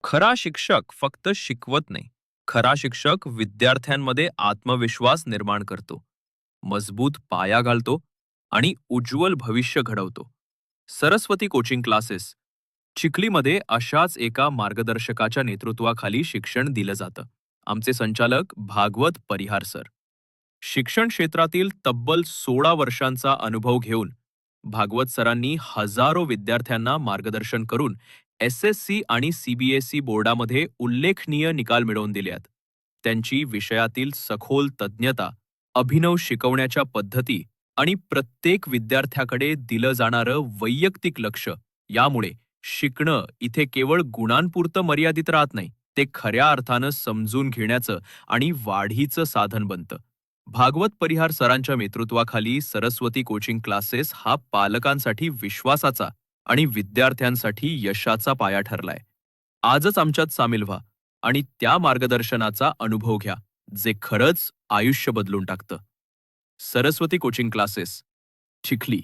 खरा शिक्षक फक्त शिकवत नाही. खरा शिक्षक विद्यार्थ्यांमध्ये आत्मविश्वास निर्माण करतो, मजबूत पाया घालतो आणि उज्ज्वल भविष्य घडवतो. सरस्वती कोचिंग क्लासेस चिखलीमध्ये अशाच एका मार्गदर्शकाच्या नेतृत्वाखाली शिक्षण दिलं जातं. आमचे संचालक भागवत परिहार सर. शिक्षण क्षेत्रातील तब्बल 16 वर्षांचा अनुभव घेऊन भागवत सरांनी हजारो विद्यार्थ्यांना मार्गदर्शन करून SSC आणि CBSE बोर्डामध्ये उल्लेखनीय निकाल मिळवून दिले आहेत. त्यांची विषयातील सखोल तज्ज्ञता, अभिनव शिकवण्याच्या पद्धती आणि प्रत्येक विद्यार्थ्याकडे दिलं जाणारं वैयक्तिक लक्ष यामुळे शिकणं इथे केवळ गुणांपुरतं मर्यादित राहत नाही, ते खऱ्या अर्थानं समजून घेण्याचं आणि वाढीचं साधन बनतं. भागवत परिहार सरांच्या नेतृत्वाखाली सरस्वती कोचिंग क्लासेस हा पालकांसाठी विश्वासाचा आणि विद्यार्थ्यांसाठी यशाचा पाया ठरलाय. आजच आमच्यात सामील व्हा आणि त्या मार्गदर्शनाचा अनुभव घ्या, जे खरंच आयुष्य बदलून टाकतं. Saraswati coaching classes, Chikhli.